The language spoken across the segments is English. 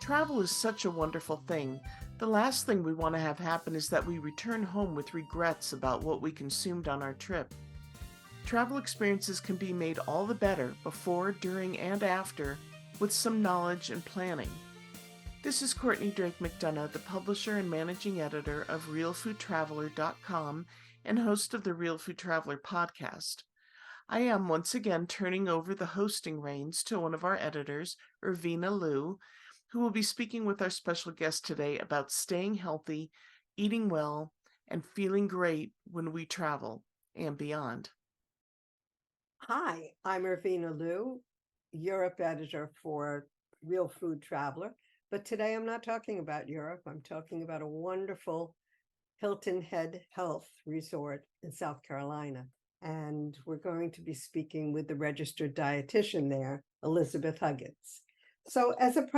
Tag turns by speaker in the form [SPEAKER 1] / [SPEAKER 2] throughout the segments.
[SPEAKER 1] Travel is such a wonderful thing. The last thing we want to have happen is that we return home with regrets about what we consumed on our trip. Travel experiences can be made all the better before, during, and after with some knowledge and planning. This is Courtney Drake McDonough, the publisher and managing editor of RealFoodTraveler.com and host of the Real Food Traveler podcast. I am once again turning over the hosting reins to one of our editors, Irvina Liu, who will be speaking with our special guest today about staying healthy, eating well, and feeling great when we travel and beyond.
[SPEAKER 2] Hi, I'm Irvina Liu, Europe editor for Real Food Traveler. But today I'm not talking about Europe. I'm talking about a wonderful Hilton Head Health Resort in South Carolina. And we're going to be speaking with the registered dietitian there, Elizabeth Huggins. So as a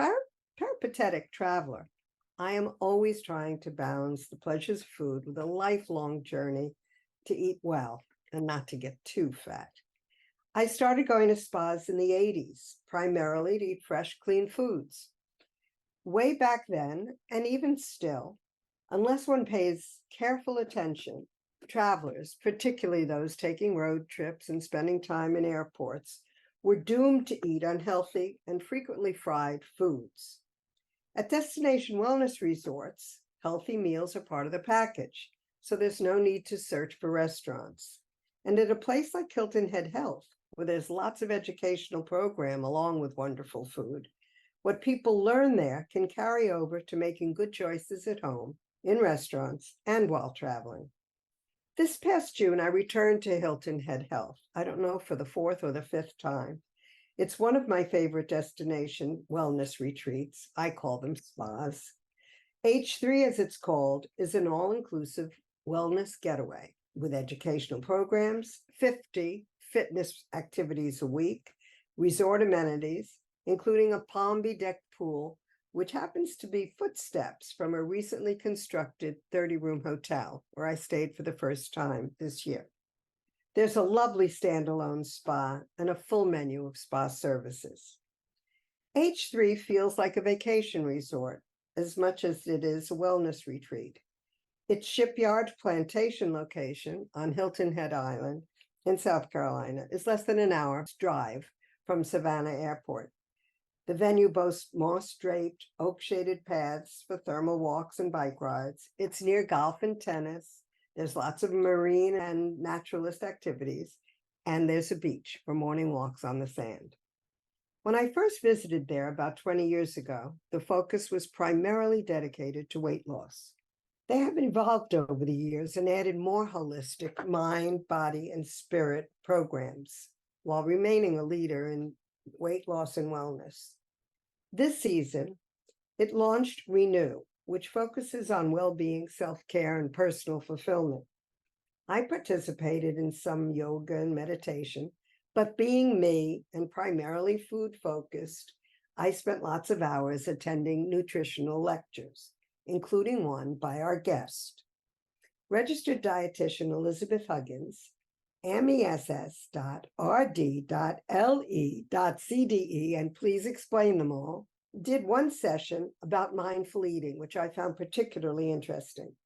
[SPEAKER 2] peripatetic traveler, I am always trying to balance the pleasures of food with a lifelong journey to eat well and not to get too fat. I started going to spas in the 80s, primarily to eat fresh, clean foods. Way back then, and even still, unless one pays careful attention, travelers, particularly those taking road trips and spending time in airports, were doomed to eat unhealthy and frequently fried foods. At destination wellness resorts, healthy meals are part of the package, so there's no need to search for restaurants. And at a place like Hilton Head Health, where there's lots of educational program along with wonderful food, what people learn there can carry over to making good choices at home, in restaurants, and while traveling. This past June, I returned to Hilton Head Health. I don't know for the fourth or the fifth time. It's one of my favorite destination wellness retreats. I call them spas. H3, as it's called, is an all-inclusive wellness getaway with educational programs, 50 fitness activities a week, resort amenities, including a palm bedecked pool, which happens to be footsteps from a recently constructed 30-room hotel where I stayed for the first time this year. There's a lovely standalone spa and a full menu of spa services. H3 feels like a vacation resort as much as it is a wellness retreat. Its Shipyard Plantation location on Hilton Head Island in South Carolina is less than an hour's drive from Savannah Airport. The venue boasts moss-draped, oak-shaded paths for thermal walks and bike rides. It's near golf and tennis. There's lots of marine and naturalist activities, and there's a beach for morning walks on the sand. When I first visited there about 20 years ago, the focus was primarily dedicated to weight loss. They have evolved over the years and added more holistic mind, body, and spirit programs while remaining a leader in weight loss and wellness. This season, it launched Renew, which focuses on well-being, self-care, and personal fulfillment. I participated in some yoga and meditation, but being me and primarily food-focused, I spent lots of hours attending nutritional lectures, including one by our guest, registered dietitian Elizabeth Huggins, MESS.RD.LE.CDE, and please explain them all, did one session about mindful eating, which I found particularly interesting.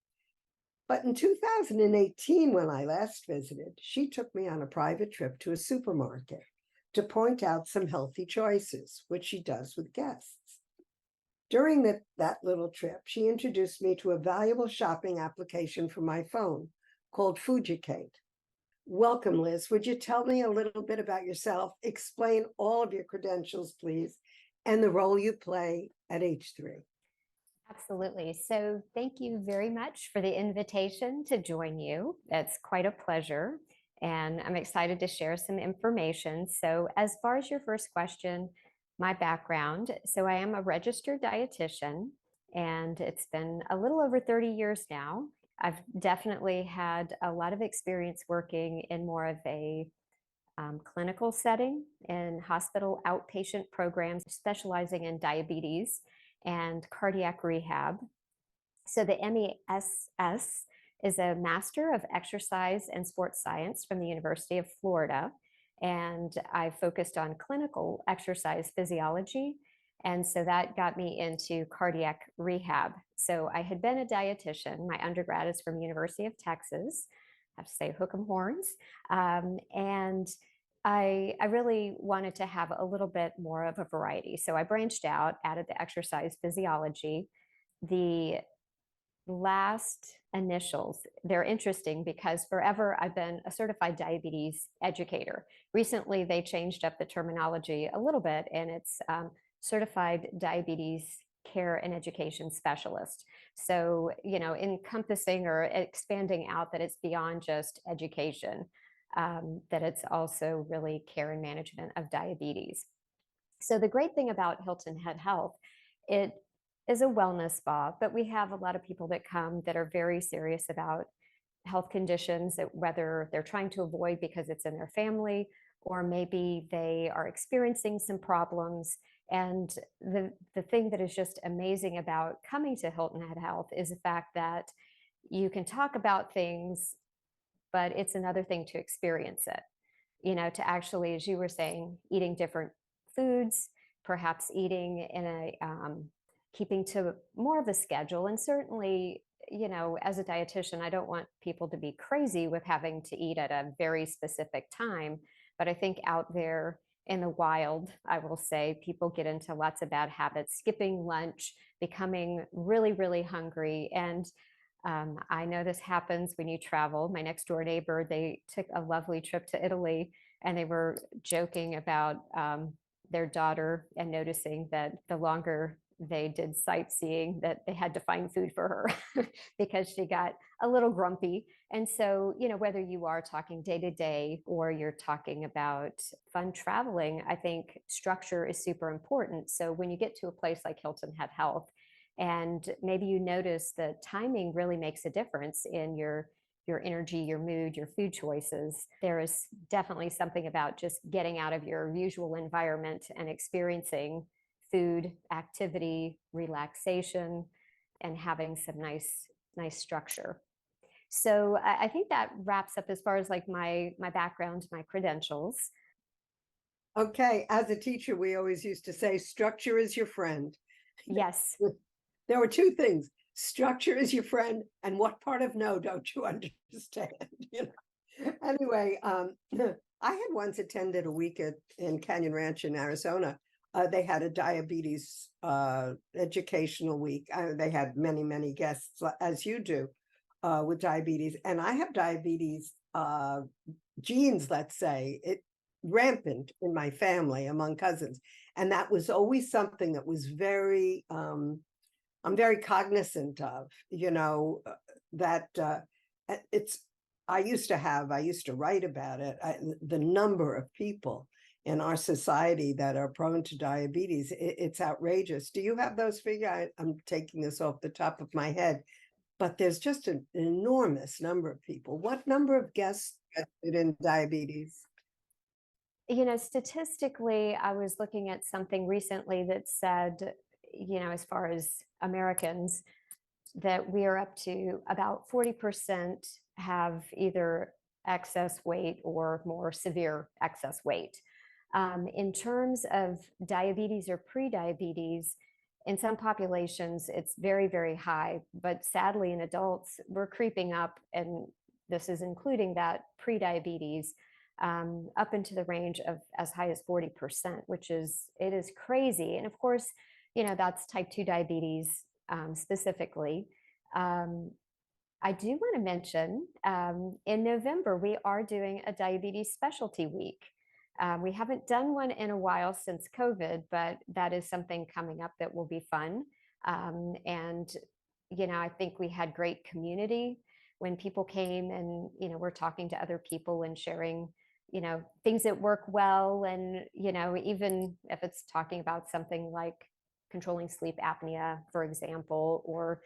[SPEAKER 2] But in 2018, when I last visited, she took me on a private trip to a supermarket to point out some healthy choices, which she does with guests. During that little trip, she introduced me to a valuable shopping application for my phone called Fujicate. Welcome, Liz. Would you tell me a little bit about yourself? Explain all of your credentials, please, and the role you play at H3.
[SPEAKER 3] Absolutely. So thank you very much for the invitation to join you. It's quite a pleasure, and I'm excited to share some information. So as far as your first question, my background, so I am a registered dietitian, and it's been a little over 30 years now. I've definitely had a lot of experience working in more of a clinical setting in hospital outpatient programs, specializing in diabetes and cardiac rehab. So the MESS is a Master of Exercise and Sports Science from the University of Florida. And I focused on clinical exercise physiology And so that got me into cardiac rehab. So I had been a dietitian. My undergrad is from University of Texas. I have to say hook 'em horns. And I really wanted to have a little bit more of a variety. So I branched out, added the exercise physiology. The last initials, they're interesting because forever I've been a certified diabetes educator. Recently, they changed up the terminology a little bit, and it's certified diabetes care and education specialist. So, encompassing or expanding out that it's beyond just education, that it's also really care and management of diabetes. So the great thing about Hilton Head Health, it is a wellness spa, but we have a lot of people that come that are very serious about health conditions that whether they're trying to avoid because it's in their family or maybe they are experiencing some problems. And the thing that is just amazing about coming to Hilton Head Health is the fact that you can talk about things, but it's another thing to experience it, to actually, as you were saying, eating different foods, perhaps eating in a keeping to more of a schedule. And certainly, as a dietitian, I don't want people to be crazy with having to eat at a very specific time. But I think out there in the wild, I will say people get into lots of bad habits, skipping lunch, becoming really, really hungry. And I know this happens when you travel. My next door neighbor, they took a lovely trip to Italy and they were joking about their daughter and noticing that the longer they did sightseeing that they had to find food for her because she got a little grumpy. And so, whether you are talking day to day or you're talking about fun traveling, I think structure is super important. So when you get to a place like Hilton Head Health, and maybe you notice that timing really makes a difference in your energy, your mood, your food choices. There is definitely something about just getting out of your usual environment and experiencing food, activity, relaxation, and having some nice structure. So I think that wraps up as far as like my background, my credentials.
[SPEAKER 2] Okay, as a teacher, we always used to say structure is your friend.
[SPEAKER 3] Yes.
[SPEAKER 2] There were two things. Structure is your friend, and what part of no don't you understand? Anyway, I had once attended a week in Canyon Ranch in Arizona. They had a diabetes educational week. They had many guests, as you do, with diabetes. And I have diabetes genes, let's say, it rampant in my family among cousins. And that was always something that was very, I'm very cognizant of, that it's, I used to write about it, the number of people in our society that are prone to diabetes, it's outrageous. Do you have those figures? I'm taking this off the top of my head, but there's just an enormous number of people. What number of guests get in diabetes?
[SPEAKER 3] Statistically, I was looking at something recently that said, as far as Americans, that we are up to about 40% have either excess weight or more severe excess weight. In terms of diabetes or pre-diabetes, in some populations, it's very, very high, but sadly in adults, we're creeping up, and this is including that pre-diabetes, up into the range of as high as 40%, it is crazy. And of course, that's type 2 diabetes specifically. I do want to mention in November, we are doing a diabetes specialty week. We haven't done one in a while since COVID, but that is something coming up that will be fun. And, I think we had great community when people came and, we're talking to other people and sharing, things that work well. And, even if it's talking about something like controlling sleep apnea, for example, or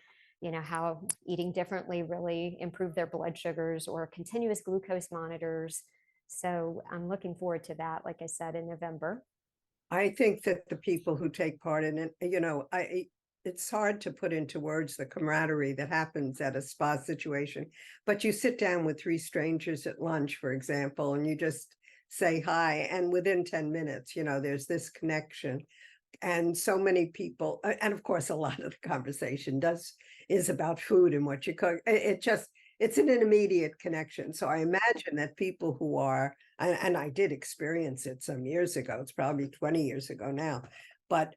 [SPEAKER 3] how eating differently really improve their blood sugars or continuous glucose monitors. So I'm looking forward to that, like I said, in November.
[SPEAKER 2] I think that the people who take part in it, it's hard to put into words the camaraderie that happens at a spa situation, but you sit down with three strangers at lunch, for example, and you just say hi, and within 10 minutes, there's this connection. And so many people, and of course, a lot of the conversation is about food and what you cook. It's an immediate connection. So I imagine that people who are, and I did experience it some years ago, it's probably 20 years ago now, but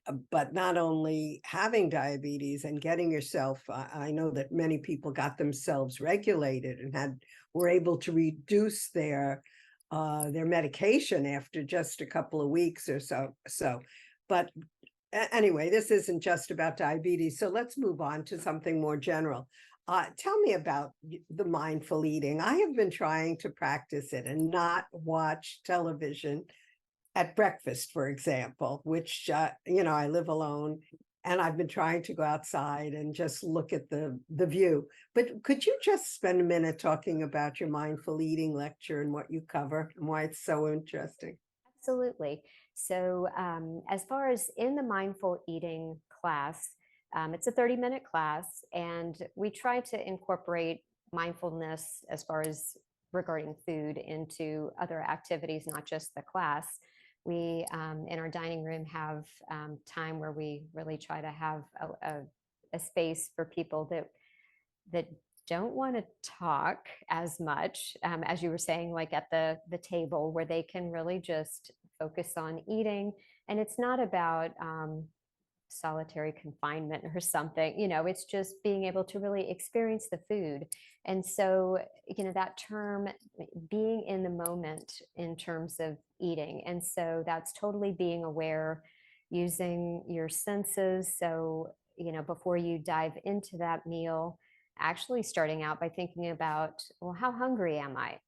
[SPEAKER 2] not only having diabetes and getting yourself, I know that many people got themselves regulated and were able to reduce their medication after just a couple of weeks or so. But anyway, this isn't just about diabetes, so let's move on to something more general. Tell me about the mindful eating. I have been trying to practice it and not watch television at breakfast, for example, which, I live alone and I've been trying to go outside and just look at the view. But could you just spend a minute talking about your mindful eating lecture and what you cover and why it's so interesting?
[SPEAKER 3] Absolutely. So, as far as in the mindful eating class, it's a 30-minute class, and we try to incorporate mindfulness as far as regarding food into other activities, not just the class. We, in our dining room, have time where we really try to have a space for people that don't want to talk as much, as you were saying, like at the table, where they can really just focus on eating. And it's not about solitary confinement or something, it's just being able to really experience the food. And so, that term, being in the moment in terms of eating. And so that's totally being aware, using your senses. So, before you dive into that meal, actually starting out by thinking about, well, how hungry am I?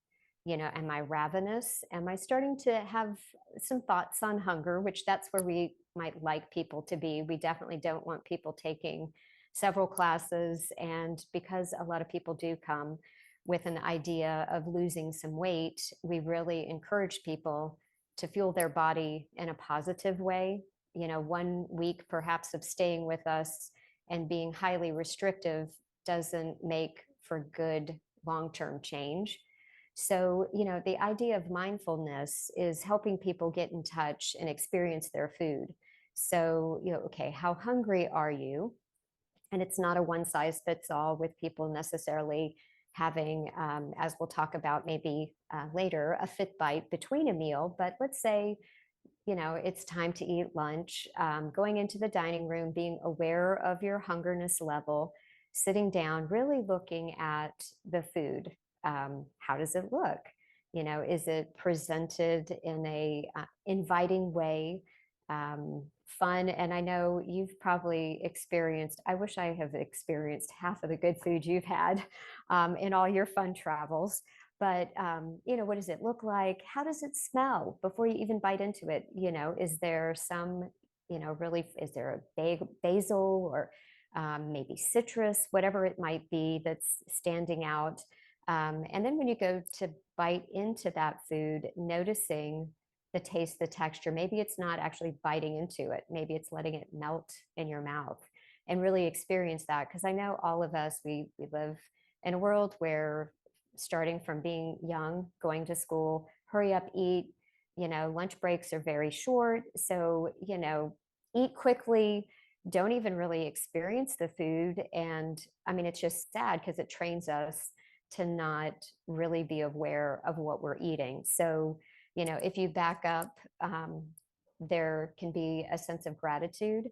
[SPEAKER 3] Am I ravenous? Am I starting to have some thoughts on hunger, which that's where we might like people to be. We definitely don't want people taking several classes. And because a lot of people do come with an idea of losing some weight, we really encourage people to fuel their body in a positive way. 1 week perhaps of staying with us and being highly restrictive doesn't make for good long-term change. So, the idea of mindfulness is helping people get in touch and experience their food. So, okay, how hungry are you? And it's not a one size fits all with people necessarily having, as we'll talk about maybe later, a fit bite between a meal. But let's say, it's time to eat lunch, going into the dining room, being aware of your hungerness level, sitting down, really looking at the food. How does it look? Is it presented in a inviting way, fun? And I know you've probably experienced, I wish I have experienced half of the good food you've had in all your fun travels. But what does it look like? How does it smell before you even bite into it? Is there some, really, is there a basil or maybe citrus, whatever it might be that's standing out? And then when you go to bite into that food, noticing the taste, the texture, maybe it's not actually biting into it. Maybe it's letting it melt in your mouth and really experience that. Because I know all of us, we live in a world where, starting from being young, going to school, hurry up, eat, lunch breaks are very short. So, eat quickly, don't even really experience the food. And I mean, it's just sad because it trains us to not really be aware of what we're eating. So, if you back up, there can be a sense of gratitude.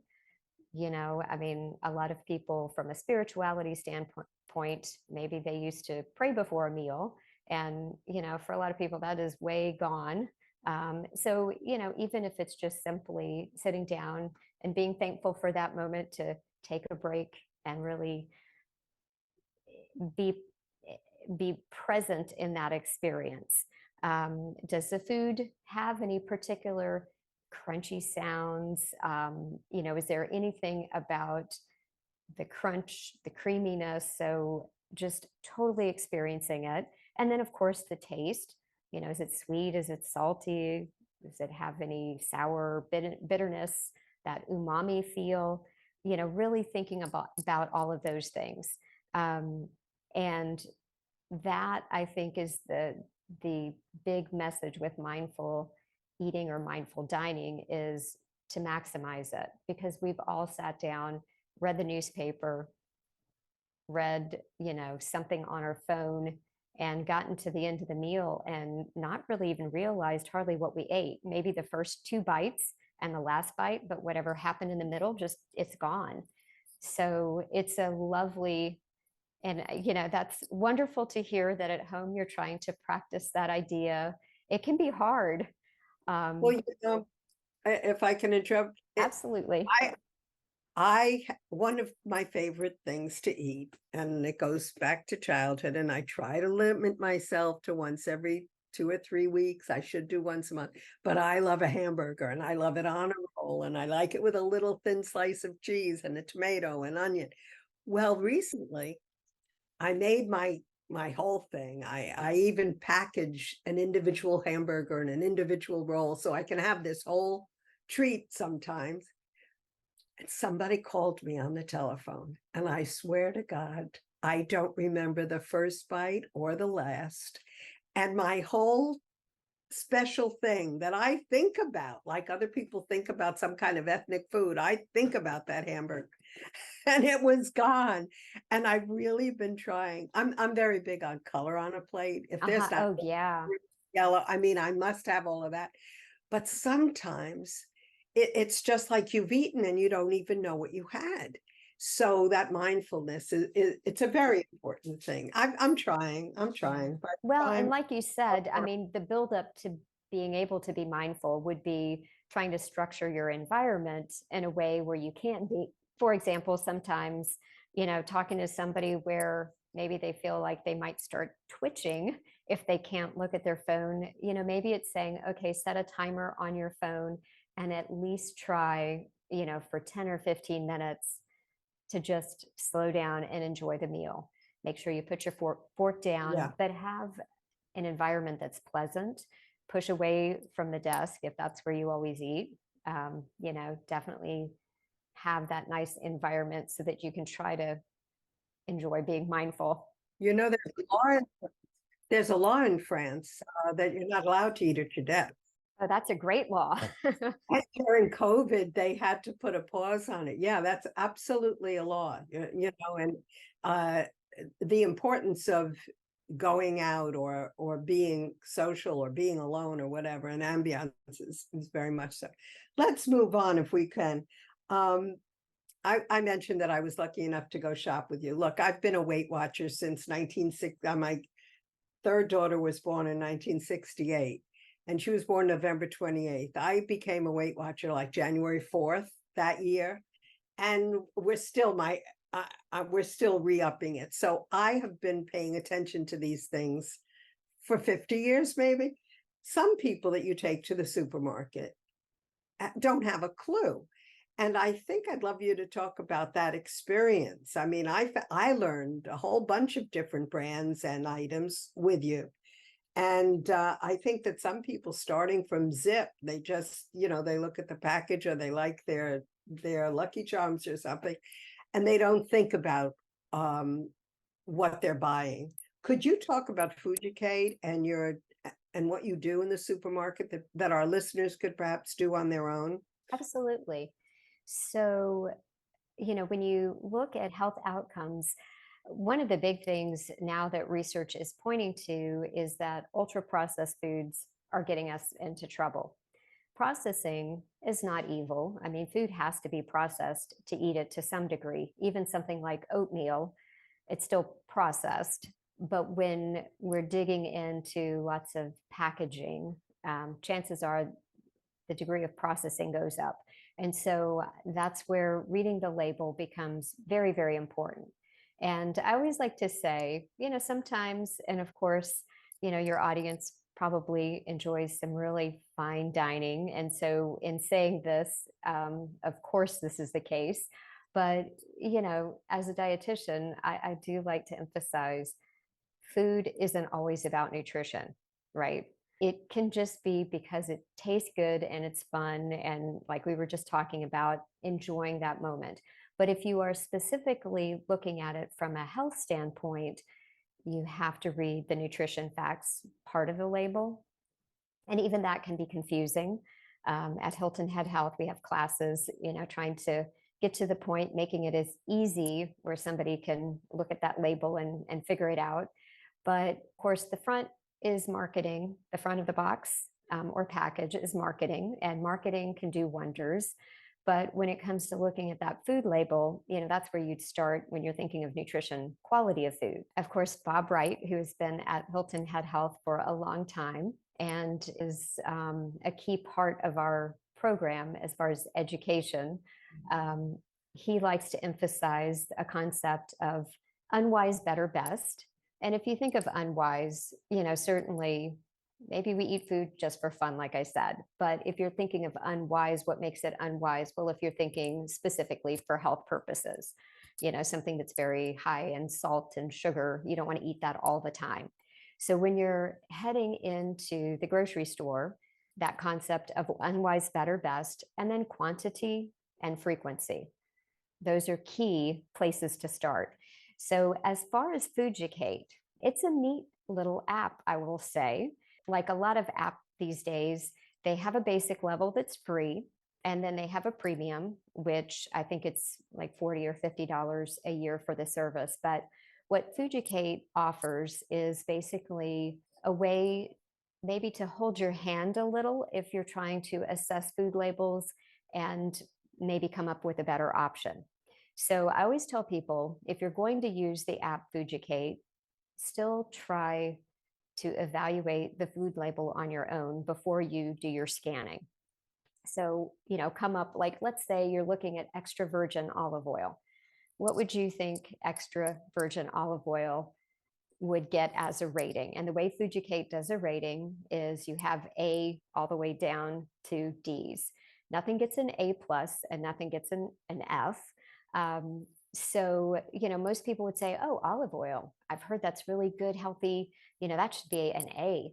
[SPEAKER 3] I mean, a lot of people from a spirituality standpoint, maybe they used to pray before a meal. And, for a lot of people, that is way gone. So, even if it's just simply sitting down and being thankful for that moment to take a break and really be be present in that experience. Does the food have any particular crunchy sounds? Is there anything about the crunch, the creaminess? So just totally experiencing it. And then, of course, the taste. Is it sweet? Is it salty? Does it have any sour bitterness, that umami feel? Really thinking about all of those things. And that, I think, is the big message with mindful eating or mindful dining, is to maximize it, because we've all sat down, read the newspaper, read, something on our phone, and gotten to the end of the meal and not really even realized hardly what we ate. Maybe the first two bites and the last bite, but whatever happened in the middle, just it's gone. So it's a lovely, and that's wonderful to hear that at home you're trying to practice that idea. It can be hard.
[SPEAKER 2] Well, if I can interrupt,
[SPEAKER 3] Absolutely.
[SPEAKER 2] one of my favorite things to eat, and it goes back to childhood, and I try to limit myself to once every 2 or 3 weeks. I should do once a month, but I love a hamburger, and I love it on a roll, and I like it with a little thin slice of cheese and a tomato and onion. Well, recently I made my whole thing. I even package an individual hamburger and an individual roll so I can have this whole treat sometimes. And somebody called me on the telephone, and I swear to God, I don't remember the first bite or the last. And my whole special thing that I think about, like other people think about some kind of ethnic food, I think about that hamburger. And it was gone. And I've really been trying. I'm very big on color on a plate. If there's not
[SPEAKER 3] Oh, yeah.
[SPEAKER 2] yellow, I mean, I must have all of that. But sometimes it's just like you've eaten and you don't even know what you had. So that mindfulness it's a very important thing. I'm trying. But
[SPEAKER 3] Well, and
[SPEAKER 2] I'm
[SPEAKER 3] like you said, I mean, the buildup to being able to be mindful would be trying to structure your environment in a way where you can be. For example, sometimes, talking to somebody where maybe they feel like they might start twitching if they can't look at their phone, maybe it's saying, okay, set a timer on your phone and at least try, for 10 or 15 minutes to just slow down and enjoy the meal. Make sure you put your fork down,
[SPEAKER 2] yeah.
[SPEAKER 3] but have an environment that's pleasant. Push away from the desk if that's where you always eat. Definitely have that nice environment so that you can try to enjoy being mindful.
[SPEAKER 2] There's a law in France that you're not allowed to eat at your desk.
[SPEAKER 3] Oh, that's a great law.
[SPEAKER 2] And during COVID, they had to put a pause on it. Yeah, that's absolutely a law, and the importance of going out or being social or being alone or whatever, and ambiance is very much so. Let's move on if we can. I mentioned that I was lucky enough to go shop with you. Look, I've been a Weight Watcher since 1960. My third daughter was born in 1968. And she was born November 28th. I became a Weight Watcher like January 4th that year. And we're still re-upping it. So I have been paying attention to these things for 50 years, maybe. Some people that you take to the supermarket don't have a clue. And I think I'd love you to talk about that experience. I mean, I learned a whole bunch of different brands and items with you. And I think that some people starting from Zip, they just, they look at the package or they like their Lucky Charms or something, and they don't think about what they're buying. Could you talk about Fujicade and what you do in the supermarket that our listeners could perhaps do on their own?
[SPEAKER 3] Absolutely. So, when you look at health outcomes, one of the big things now that research is pointing to is that ultra processed foods are getting us into trouble. Processing is not evil. I mean, food has to be processed to eat it to some degree. Even something like oatmeal, it's still processed. But when we're digging into lots of packaging, chances are the degree of processing goes up. And so that's where reading the label becomes very, very important. And I always like to say, sometimes, and of course, your audience probably enjoys some really fine dining. And so in saying this, of course, this is the case. But, as a dietitian, I do like to emphasize food isn't always about nutrition, right? It can just be because it tastes good and it's fun. And like we were just talking about, enjoying that moment. But if you are specifically looking at it from a health standpoint, you have to read the nutrition facts part of the label. And even that can be confusing. At Hilton Head Health, we have classes, trying to get to the point, making it as easy where somebody can look at that label and figure it out. But of course, the front is marketing, the front of the box or package is marketing, and marketing can do wonders. But when it comes to looking at that food label, that's where you'd start when you're thinking of nutrition, quality of food. Of course, Bob Wright, who has been at Hilton Head Health for a long time and is a key part of our program as far as education, he likes to emphasize a concept of unwise, better, best. And if you think of unwise, certainly maybe we eat food just for fun, like I said. But if you're thinking of unwise, what makes it unwise? Well, if you're thinking specifically for health purposes, something that's very high in salt and sugar, you don't want to eat that all the time. So when you're heading into the grocery store, that concept of unwise, better, best, and then quantity and frequency, those are key places to start. So as far as Fujicate, it's a neat little app, I will say. Like a lot of apps these days, they have a basic level that's free, and then they have a premium, which I think it's like $40 or $50 a year for the service. But what Fujicate offers is basically a way maybe to hold your hand a little if you're trying to assess food labels and maybe come up with a better option. So I always tell people, if you're going to use the app Fujicate, still try to evaluate the food label on your own before you do your scanning. So, come up, like, let's say you're looking at extra virgin olive oil. What would you think extra virgin olive oil would get as a rating? And the way Fujicate does a rating is you have A all the way down to D's. Nothing gets an A plus and nothing gets an F. So, most people would say, oh, olive oil, I've heard that's really good, healthy, that should be an A.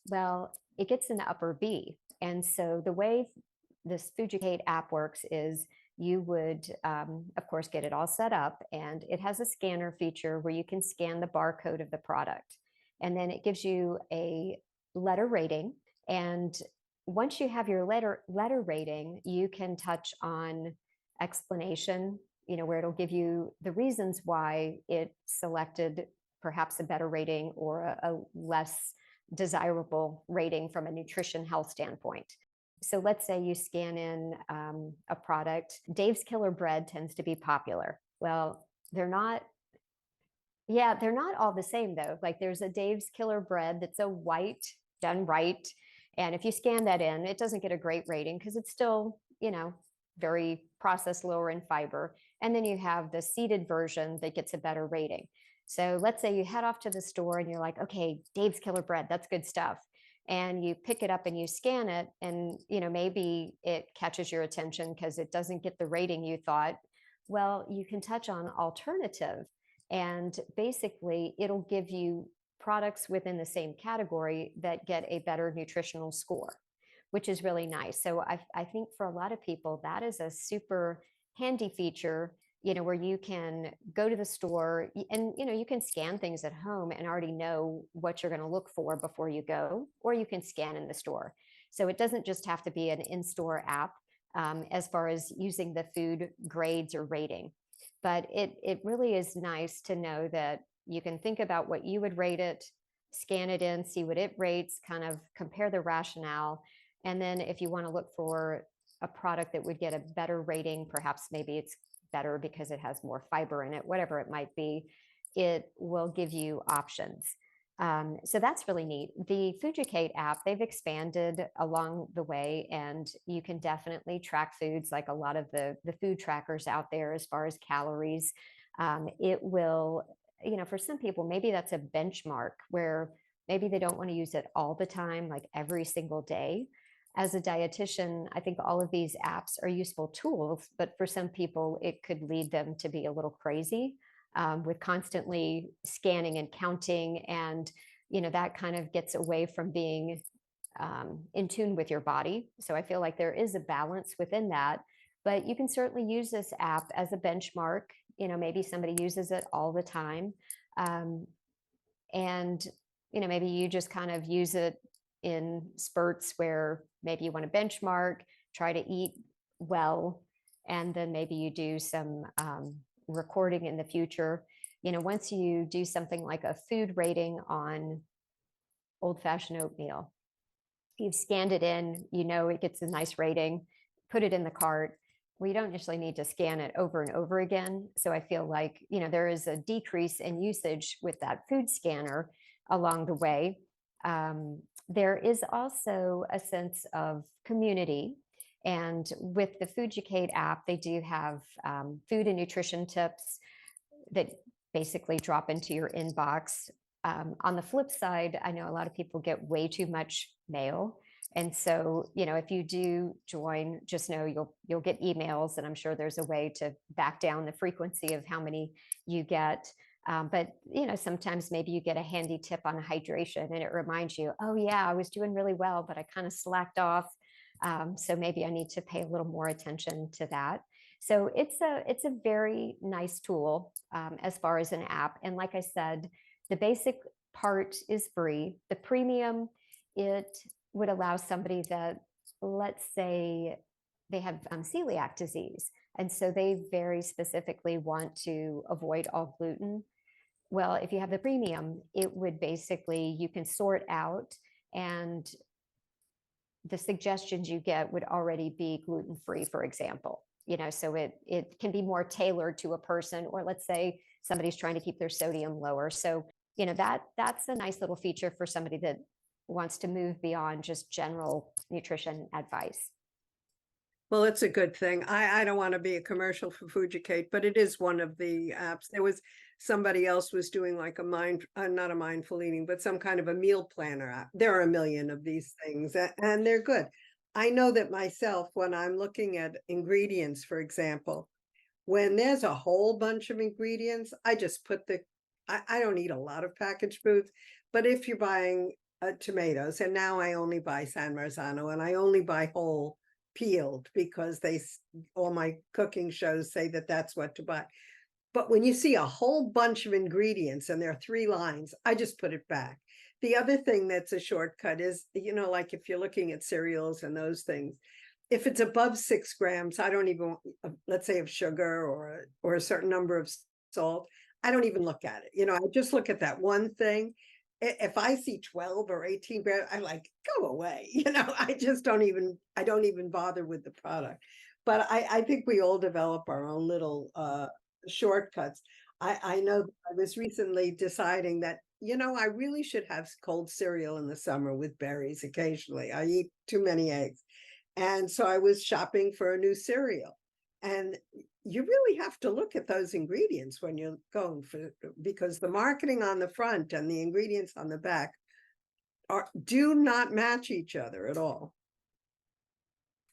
[SPEAKER 3] Well, it gets an upper B. And so the way this Fujicate app works is you would, of course, get it all set up, and it has a scanner feature where you can scan the barcode of the product. And then it gives you a letter rating. And once you have your letter rating, you can touch on explanation, where it'll give you the reasons why it selected perhaps a better rating or a less desirable rating from a nutrition health standpoint. So let's say you scan in a product. Dave's Killer Bread tends to be popular. Well, they're not all the same though. Like there's a Dave's Killer Bread that's a white, done right. And if you scan that in, it doesn't get a great rating because it's still, very processed, lower in fiber. And then you have the seeded version that gets a better rating. So let's say you head off to the store and you're like, okay, Dave's Killer Bread, that's good stuff. And you pick it up and you scan it, and maybe it catches your attention because it doesn't get the rating you thought. Well, you can touch on alternative, and basically it'll give you products within the same category that get a better nutritional score, which is really nice. So I think for a lot of people, that is a super handy feature, where you can go to the store and, you can scan things at home and already know what you're going to look for before you go, or you can scan in the store. So it doesn't just have to be an in-store app as far as using the food grades or rating. But it really is nice to know that you can think about what you would rate it, scan it in, see what it rates, kind of compare the rationale. And then if you want to look for a product that would get a better rating, perhaps maybe it's better because it has more fiber in it, whatever it might be, it will give you options. So that's really neat. The Fujicate app, they've expanded along the way, and you can definitely track foods like a lot of the food trackers out there as far as calories. It will, for some people, maybe that's a benchmark where maybe they don't want to use it all the time, like every single day. As a dietitian, I think all of these apps are useful tools, but for some people, it could lead them to be a little crazy with constantly scanning and counting. And, that kind of gets away from being in tune with your body. So I feel like there is a balance within that, but you can certainly use this app as a benchmark. Maybe somebody uses it all the time. And, maybe you just kind of use it in spurts where maybe you want to benchmark, try to eat well, and then maybe you do some recording in the future. Once you do something like a food rating on old-fashioned oatmeal, you've scanned it in, it gets a nice rating, put it in the cart. We don't necessarily need to scan it over and over again. So I feel like, there is a decrease in usage with that food scanner along the way. There is also a sense of community. And with the Fooducate app, they do have food and nutrition tips that basically drop into your inbox. On the flip side, I know a lot of people get way too much mail. And so, if you do join, just know you'll get emails, and I'm sure there's a way to back down the frequency of how many you get. But sometimes maybe you get a handy tip on hydration, and it reminds you, oh yeah, I was doing really well, but I kind of slacked off. So maybe I need to pay a little more attention to that. So it's a very nice tool as far as an app. And like I said, the basic part is free. The premium, it would allow somebody that, let's say, they have celiac disease, and so they very specifically want to avoid all gluten. Well, if you have the premium, it would basically, you can sort out, and the suggestions you get would already be gluten-free, for example. So it can be more tailored to a person, or let's say somebody's trying to keep their sodium lower. So, that's a nice little feature for somebody that wants to move beyond just general nutrition advice.
[SPEAKER 2] Well, it's a good thing. I don't want to be a commercial for Fooducate, but it is one of the apps. There was somebody else was doing like not a mindful eating, but some kind of a meal planner app. There are a million of these things, and they're good. I know that myself, when I'm looking at ingredients, for example, when there's a whole bunch of ingredients, I just put I don't eat a lot of packaged foods, but if you're buying tomatoes, and now I only buy San Marzano, and I only buy whole peeled because all my cooking shows say that that's what to buy. But when you see a whole bunch of ingredients and there are 3 lines, I just put it back. The other thing that's a shortcut is, like if you're looking at cereals and those things, if it's above 6 grams, I don't even, let's say, of sugar or a certain number of salt, I don't even look at it. I just look at that one thing. If I see 12 or 18 grams, I like, go away. I don't even bother with the product. But I think we all develop our own little shortcuts. I know I was recently deciding that, I really should have cold cereal in the summer with berries occasionally. I eat too many eggs. And so I was shopping for a new cereal. And you really have to look at those ingredients when you're going because the marketing on the front and the ingredients on the back do not match each other at all.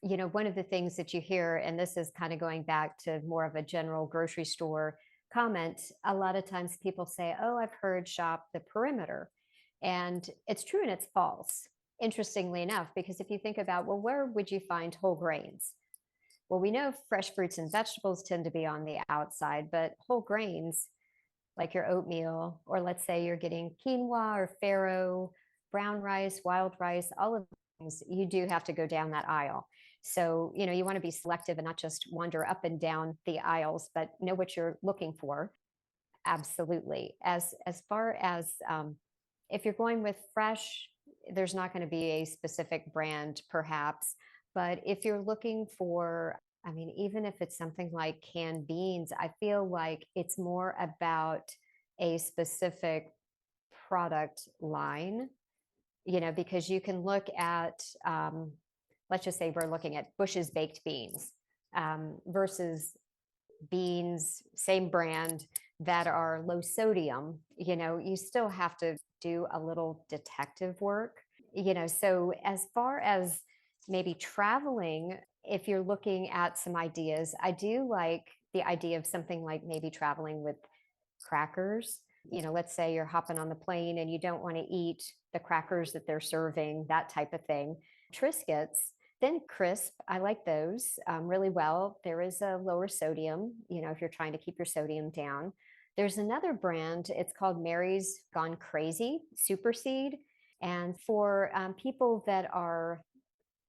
[SPEAKER 3] One of the things that you hear, and this is kind of going back to more of a general grocery store comment, a lot of times people say, oh, I've heard shop the perimeter. And it's true and it's false, interestingly enough, because if you think about, well, where would you find whole grains? Well, we know fresh fruits and vegetables tend to be on the outside, but whole grains, like your oatmeal, or let's say you're getting quinoa or farro, brown rice, wild rice, all of things, you do have to go down that aisle. So, you want to be selective and not just wander up and down the aisles, but know what you're looking for. Absolutely. As far as if you're going with fresh, there's not going to be a specific brand, perhaps. But if you're looking for, even if it's something like canned beans, I feel like it's more about a specific product line, because you can look at, let's just say we're looking at Bush's baked beans versus beans, same brand, that are low sodium. You still have to do a little detective work, so as far as maybe traveling, if you're looking at some ideas, I do like the idea of something like maybe traveling with crackers. Let's say you're hopping on the plane and you don't want to eat the crackers that they're serving, that type of thing. Triscuits, then crisp, I like those really well. There is a lower sodium, if you're trying to keep your sodium down. There's another brand, it's called Mary's Gone Crazy Super Seed. And for people that are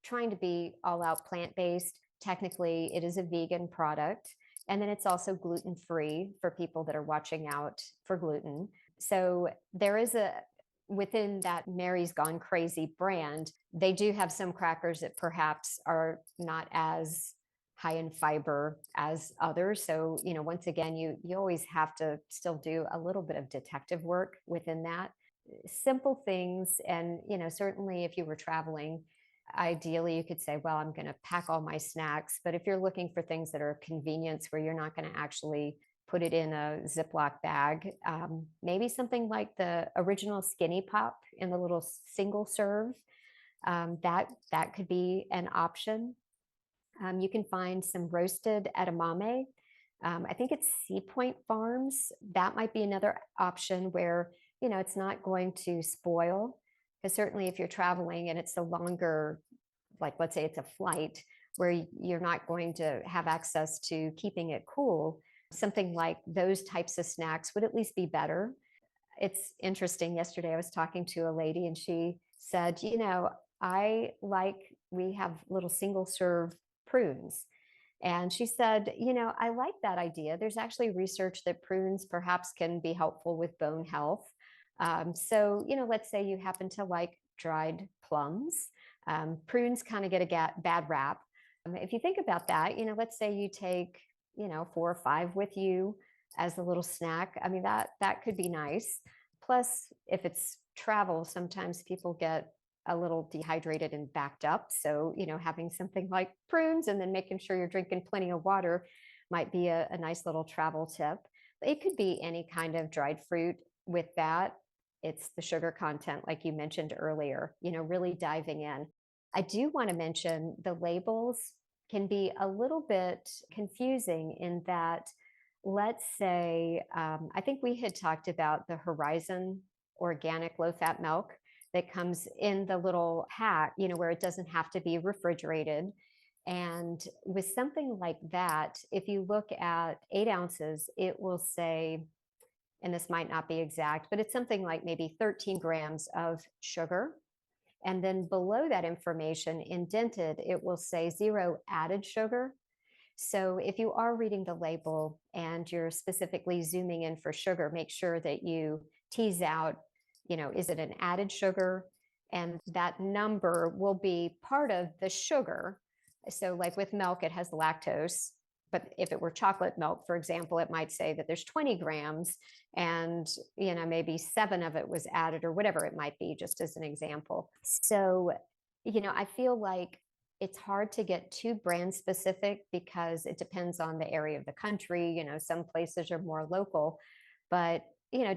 [SPEAKER 3] trying to be all out plant-based. Technically, it is a vegan product. And then it's also gluten-free for people that are watching out for gluten. So there is within that Mary's Gone Crazy brand, they do have some crackers that perhaps are not as high in fiber as others. So, once again, you always have to still do a little bit of detective work within that. Simple things. And, certainly if you were traveling, ideally you could say, well, I'm going to pack all my snacks. But if you're looking for things that are convenience where you're not going to actually put it in a Ziploc bag, maybe something like the original Skinny Pop in the little single serve, that could be an option. You can find some roasted edamame. I think it's Sea Point Farms. That might be another option where, it's not going to spoil. Because certainly if you're traveling and it's a longer, like let's say it's a flight where you're not going to have access to keeping it cool, something like those types of snacks would at least be better. It's interesting. Yesterday I was talking to a lady and she said, we have little single serve prunes. And she said, I like that idea. There's actually research that prunes perhaps can be helpful with bone health. So, let's say you happen to like dried plums. Prunes kind of get a bad rap. If you think about that, let's say you take, 4 or 5 with you as a little snack. I mean, that could be nice. Plus, if it's travel, sometimes people get a little dehydrated and backed up. So, having something like prunes and then making sure you're drinking plenty of water might be a nice little travel tip. But it could be any kind of dried fruit with that. It's the sugar content, like you mentioned earlier, really diving in. I do want to mention the labels can be a little bit confusing in that, let's say, I think we had talked about the Horizon organic low-fat milk that comes in the little pack, where it doesn't have to be refrigerated. And with something like that, if you look at 8 ounces, it will say, and this might not be exact, but it's something like maybe 13 grams of sugar. And then below that information, indented, it will say 0 added sugar. So if you are reading the label and you're specifically zooming in for sugar, make sure that you tease out, is it an added sugar? And that number will be part of the sugar. So like with milk, it has lactose. But if it were chocolate milk, for example, it might say that there's 20 grams and, maybe 7 of it was added or whatever it might be, just as an example. So, I feel like it's hard to get too brand specific because it depends on the area of the country. Some places are more local, but,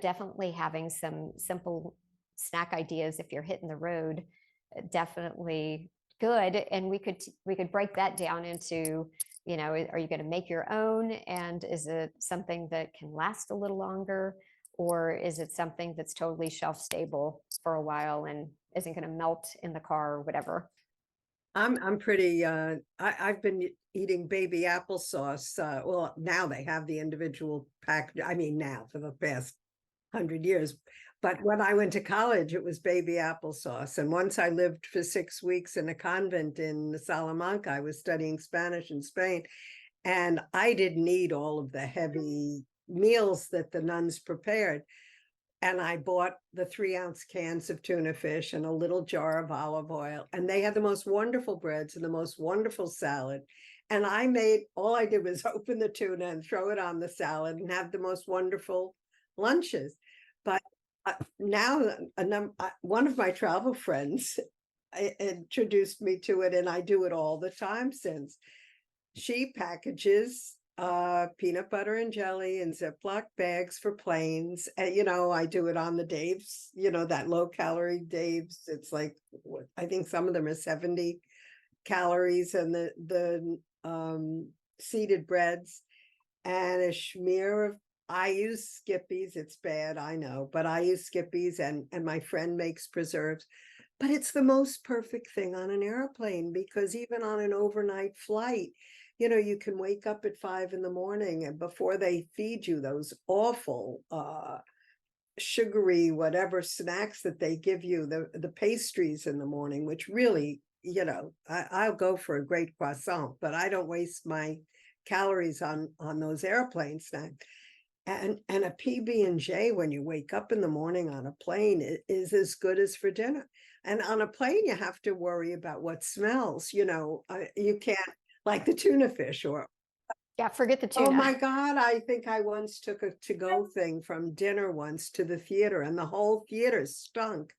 [SPEAKER 3] definitely having some simple snack ideas if you're hitting the road, definitely good. And we could break that down into, are you going to make your own? And is it something that can last a little longer? Or is it something that's totally shelf stable for a while and isn't going to melt in the car or whatever?
[SPEAKER 2] I'm pretty, I've been eating baby applesauce. Well, now they have the individual pack. I mean, now for the past 100 years. But when I went to college, it was baby applesauce. And once I lived for 6 weeks in a convent in Salamanca. I was studying Spanish in Spain. And I didn't eat all of the heavy meals that the nuns prepared. And I bought the 3-ounce cans of tuna fish and a little jar of olive oil. And they had the most wonderful breads and the most wonderful salad. And all I did was open the tuna and throw it on the salad and have the most wonderful lunches. But now one of my travel friends introduced me to it, and I do it all the time since. She packages peanut butter and jelly in Ziploc bags for planes. And, I do it on the Dave's, that low calorie Dave's. It's like, I think some of them are 70 calories, and the seeded breads and a smear of, I use Skippy's. It's bad, I know, but I use Skippy's, and my friend makes preserves. But it's the most perfect thing on an airplane, because even on an overnight flight, you can wake up at 5 a.m. and before they feed you those awful sugary whatever snacks that they give you, the pastries in the morning, which really I'll go for a great croissant, but I don't waste my calories on those airplane snacks. And a PB&J when you wake up in the morning on a plane is as good as for dinner. And on a plane, you have to worry about what smells. You can't, like the tuna fish or
[SPEAKER 3] Yeah, forget the
[SPEAKER 2] oh my
[SPEAKER 3] tuna.
[SPEAKER 2] God, I think I once took a to-go thing from dinner once to the theater, and the whole theater stunk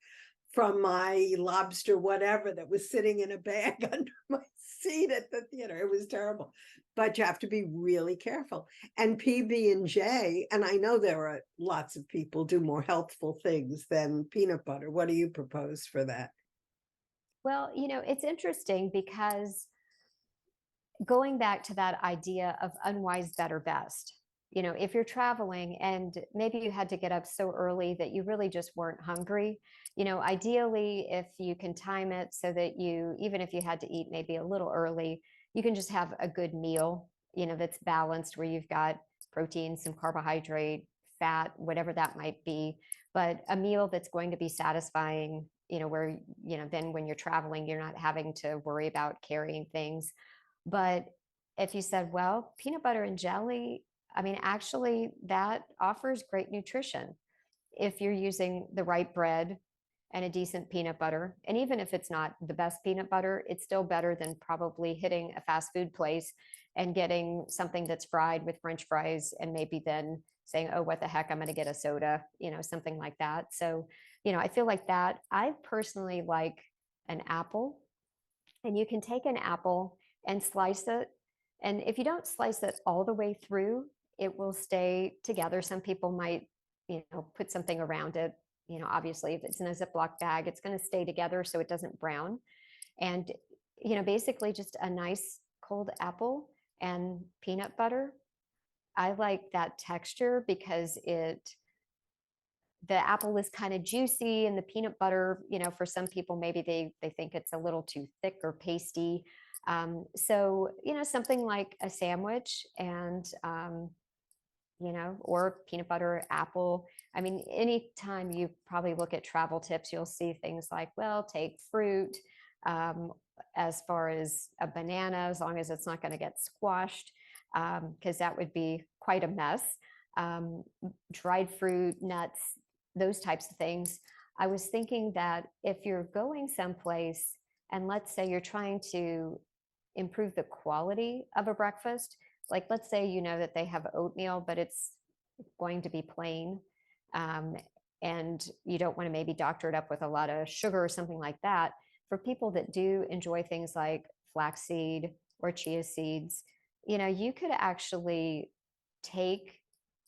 [SPEAKER 2] from my lobster whatever that was sitting in a bag under my seat at the theater. It was terrible. But you have to be really careful. And PB&J, and I know there are lots of people do more healthful things than peanut butter. What do you propose for that?
[SPEAKER 3] Well, it's interesting because going back to that idea of unwise, better, best, if you're traveling and maybe you had to get up so early that you really just weren't hungry, ideally, if you can time it so that even if you had to eat maybe a little early, you can just have a good meal, that's balanced where you've got protein, some carbohydrate, fat, whatever that might be, but a meal that's going to be satisfying, where, then when you're traveling, you're not having to worry about carrying things. But if you said, well, peanut butter and jelly, I mean, actually, that offers great nutrition if you're using the right bread and a decent peanut butter. And even if it's not the best peanut butter, it's still better than probably hitting a fast food place and getting something that's fried with French fries and maybe then saying, oh, what the heck, I'm going to get a soda, something like that. So, I feel like that. I personally like an apple, and you can take an apple and slice it. And if you don't slice it all the way through, it will stay together. Some people might, put something around it. Obviously, if it's in a Ziploc bag, it's going to stay together so it doesn't brown. And, basically just a nice cold apple and peanut butter. I like that texture because the apple is kind of juicy, and the peanut butter, for some people, maybe they think it's a little too thick or pasty. So, something like a sandwich and, or peanut butter, apple. I mean, anytime you probably look at travel tips, you'll see things like, well, take fruit, um, as far as a banana, as long as it's not going to get squashed, because that would be quite a mess. Um, Dried fruit, nuts, those types of things. I was thinking that if you're going someplace and let's say you're trying to improve the quality of a breakfast, like let's say that they have oatmeal, but it's going to be plain, um, and you don't want to maybe doctor it up with a lot of sugar or something like that. For people that do enjoy things like flaxseed or chia seeds, you could actually take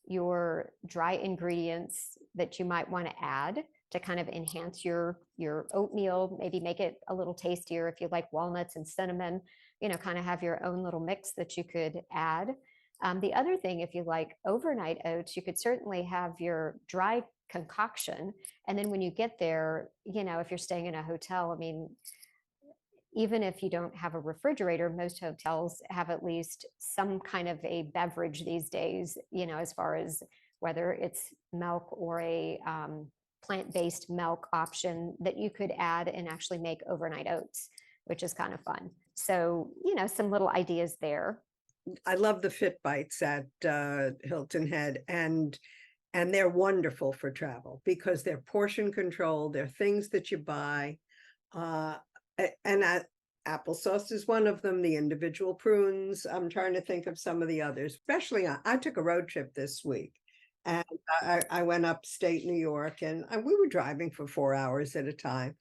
[SPEAKER 3] your dry ingredients that you might want to add to kind of enhance your oatmeal, maybe make it a little tastier if you like walnuts and cinnamon, kind of have your own little mix that you could add. The other thing, if you like overnight oats, you could certainly have your dry concoction. And then when you get there, if you're staying in a hotel, I mean, even if you don't have a refrigerator, most hotels have at least some kind of a beverage these days, as far as whether it's milk or a plant-based milk option that you could add and actually make overnight oats, which is kind of fun. So, some little ideas there.
[SPEAKER 2] I love the Fit Bites at Hilton Head, and they're wonderful for travel because they're portion controlled. They're things that you buy. And applesauce is one of them, the individual prunes. I'm trying to think of some of the others, especially I took a road trip this week, and I went upstate New York, and we were driving for 4 hours at a time.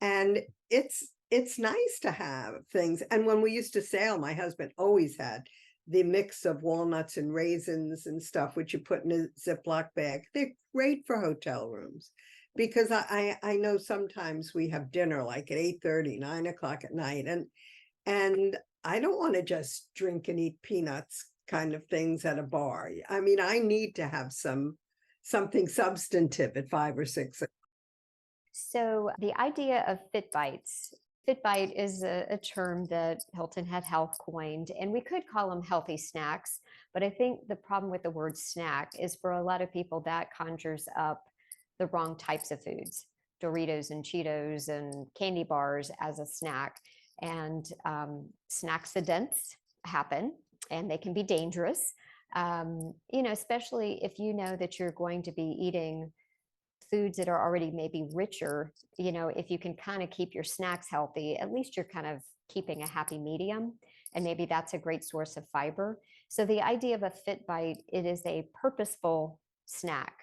[SPEAKER 2] And it's nice to have things. And when we used to sail, my husband always had the mix of walnuts and raisins and stuff, which you put in a Ziploc bag. They're great for hotel rooms because I know sometimes we have dinner like at 8:30, 9 o'clock at night. And I don't want to just drink and eat peanuts kind of things at a bar. I mean, I need to have something substantive at 5 or 6.
[SPEAKER 3] So the idea of Fit Bites, Fitbite is a term that Hilton Head Health coined, and we could call them healthy snacks. But I think the problem with the word snack is for a lot of people that conjures up the wrong types of foods, Doritos and Cheetos and candy bars as a snack. and snack accidents happen, and they can be dangerous. Especially if you know that you're going to be eating foods that are already maybe richer. If you can kind of keep your snacks healthy, at least you're kind of keeping a happy medium. And maybe that's a great source of fiber. So the idea of a fit bite, it is a purposeful snack,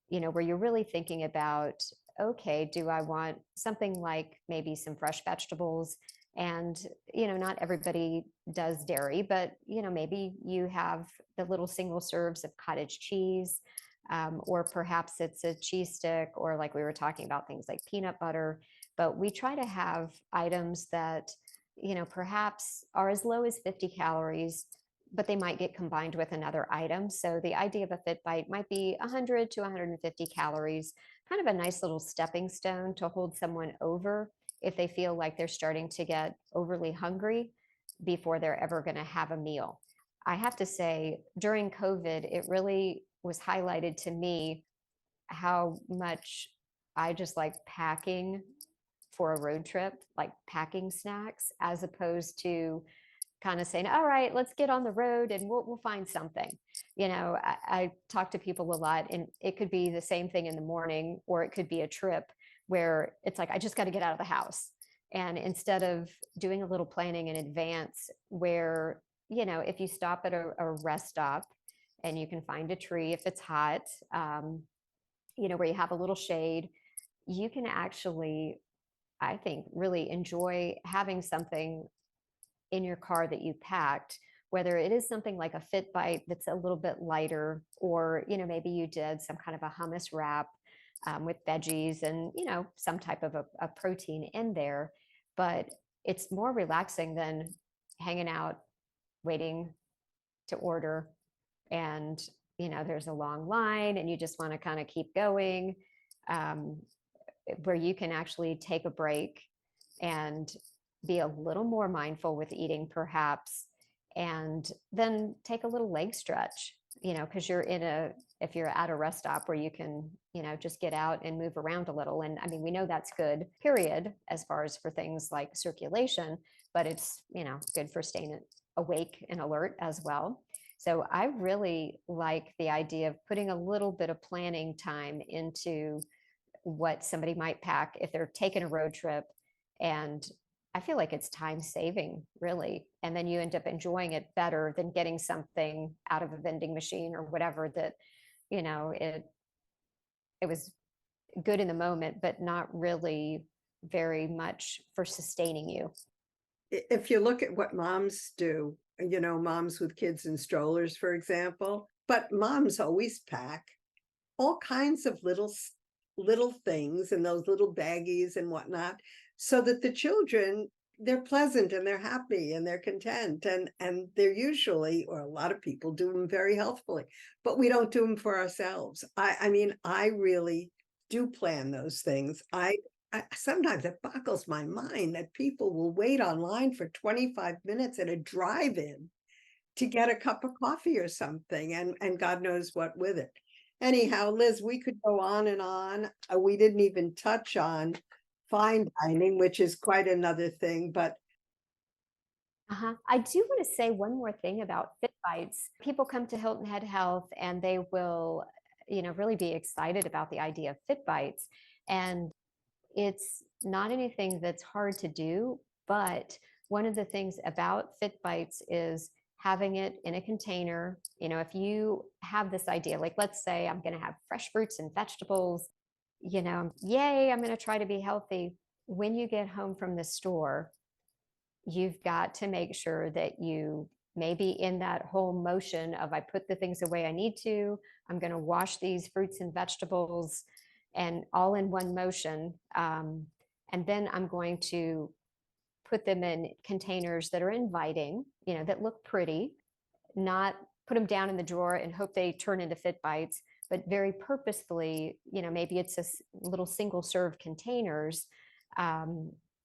[SPEAKER 3] where you're really thinking about, okay, do I want something like maybe some fresh vegetables? And, not everybody does dairy, but, maybe you have the little single serves of cottage cheese, or perhaps it's a cheese stick, or like we were talking about, things like peanut butter. But we try to have items that, perhaps are as low as 50 calories, but they might get combined with another item. So the idea of a fit bite might be 100 to 150 calories, kind of a nice little stepping stone to hold someone over if they feel like they're starting to get overly hungry before they're ever going to have a meal. I have to say, during COVID, it really was highlighted to me how much I just like packing for a road trip, like packing snacks, as opposed to kind of saying, all right, let's get on the road and we'll find something. I talk to people a lot, and it could be the same thing in the morning, or it could be a trip where it's like, I just got to get out of the house. And instead of doing a little planning in advance, where, if you stop at a rest stop and you can find a tree if it's hot, where you have a little shade, you can actually, I think, really enjoy having something in your car that you packed, whether it is something like a fit bite that's a little bit lighter, or maybe you did some kind of a hummus wrap, with veggies and some type of a protein in there. But it's more relaxing than hanging out waiting to order, and there's a long line and you just want to kind of keep going, um, where you can actually take a break and be a little more mindful with eating, perhaps, and then take a little leg stretch, because if you're at a rest stop where you can, just get out and move around a little. And I mean, we know that's good, period, as far as for things like circulation, but it's, good for staying awake and alert as well. So I really like the idea of putting a little bit of planning time into what somebody might pack if they're taking a road trip. And I feel like it's time saving, really. And then you end up enjoying it better than getting something out of a vending machine or whatever that, it was good in the moment, but not really very much for sustaining you.
[SPEAKER 2] If you look at what moms do, moms with kids in strollers, for example, but moms always pack all kinds of little things in those little baggies and whatnot, so that the children, they're pleasant and they're happy and they're content, and they're usually, or a lot of people do them very healthfully, but we don't do them for ourselves. I mean, I really do plan those things. I sometimes it boggles my mind that people will wait online for 25 minutes at a drive-in to get a cup of coffee or something, and God knows what with it. Anyhow, Liz, we could go on and on. We didn't even touch on fine dining, which is quite another thing, but
[SPEAKER 3] I do want to say one more thing about Fit Bites. People come to Hilton Head Health and they will, really be excited about the idea of Fit Bites. And it's not anything that's hard to do, but one of the things about Fit Bites is having it in a container. If you have this idea, like let's say I'm going to have fresh fruits and vegetables, yay, I'm going to try to be healthy. When you get home from the store, you've got to make sure that you maybe in that whole motion of I put the things away I need to, I'm going to wash these fruits and vegetables, and all in one motion. And then I'm going to put them in containers that are inviting, that look pretty, not put them down in the drawer and hope they turn into Fit Bites, but very purposefully, maybe it's a little single serve containers.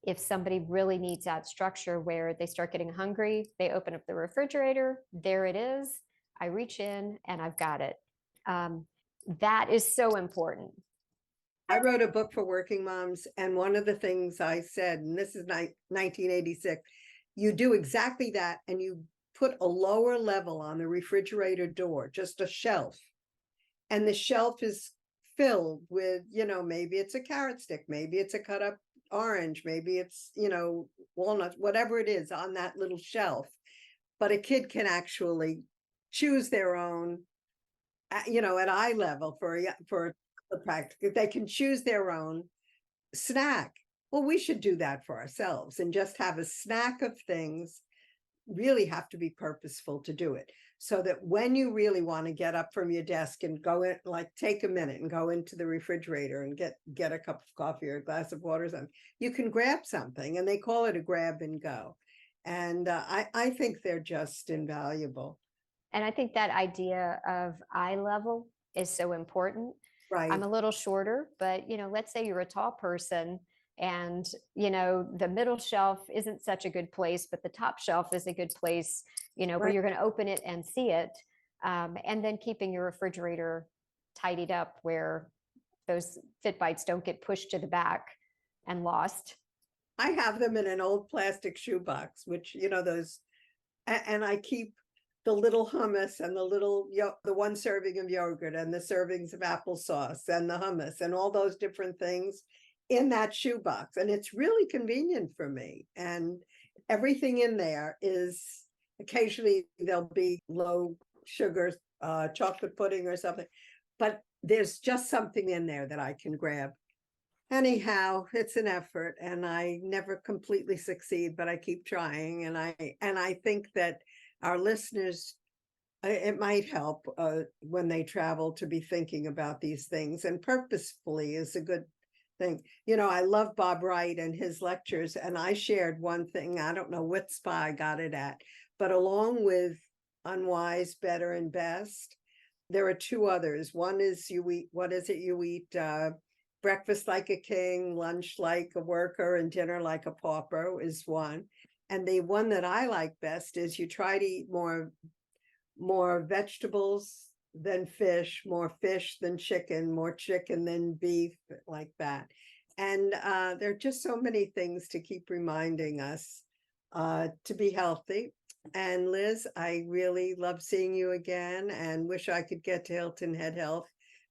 [SPEAKER 3] If somebody really needs that structure where they start getting hungry, they open up the refrigerator, there it is. I reach in and I've got it. That is so important.
[SPEAKER 2] I wrote a book for working moms, and one of the things I said, and this is 1986, you do exactly that, and you put a lower level on the refrigerator door, just a shelf. And the shelf is filled with, maybe it's a carrot stick, maybe it's a cut up orange, maybe it's, walnut, whatever it is on that little shelf. But a kid can actually choose their own, at eye level for the practice. They can choose their own snack. Well, we should do that for ourselves and just have a snack of things. Really have to be purposeful to do it, so that when you really want to get up from your desk and go in, like take a minute and go into the refrigerator and get a cup of coffee or a glass of water or something, you can grab something, and they call it a grab and go. And I think they're just invaluable.
[SPEAKER 3] And I think that idea of eye level is so important.
[SPEAKER 2] Right.
[SPEAKER 3] I'm a little shorter, but let's say you're a tall person and the middle shelf isn't such a good place, but the top shelf is a good place, where
[SPEAKER 2] Right.
[SPEAKER 3] you're going to open it and see it. And then keeping your refrigerator tidied up where those fit bites don't get pushed to the back and lost.
[SPEAKER 2] I have them in an old plastic shoebox, which, those, and I keep the little hummus and the one serving of yogurt and the servings of applesauce and the hummus and all those different things in that shoebox. And it's really convenient for me. And everything in there is, occasionally there'll be low sugar chocolate pudding or something, but there's just something in there that I can grab. Anyhow, it's an effort, and I never completely succeed, but I keep trying. And I think that our listeners, it might help when they travel to be thinking about these things, and purposefully is a good thing. I love Bob Wright and his lectures, and I shared one thing. I don't know what spa I got it at, but along with Unwise, Better, and Best, there are two others. One is you eat, what is it? You eat breakfast like a king, lunch like a worker, and dinner like a pauper is one. And the one that I like best is you try to eat more vegetables than fish, more fish than chicken, more chicken than beef, like that. And there are just so many things to keep reminding us to be healthy. And Liz, I really love seeing you again, and wish I could get to Hilton Head Health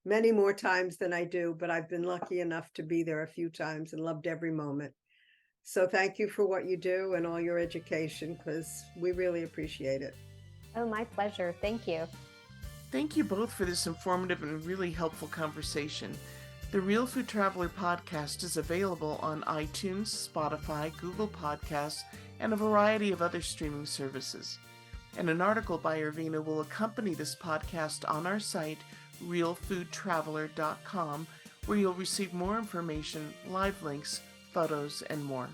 [SPEAKER 2] many more times than I do, but I've been lucky enough to be there a few times and loved every moment. So thank you for what you do and all your education, because we really appreciate it.
[SPEAKER 3] Oh, my pleasure. Thank you.
[SPEAKER 1] Thank you both for this informative and really helpful conversation. The Real Food Traveler podcast is available on iTunes, Spotify, Google Podcasts, and a variety of other streaming services. And an article by Irvina will accompany this podcast on our site, realfoodtraveler.com, where you'll receive more information, live links, photos, and more.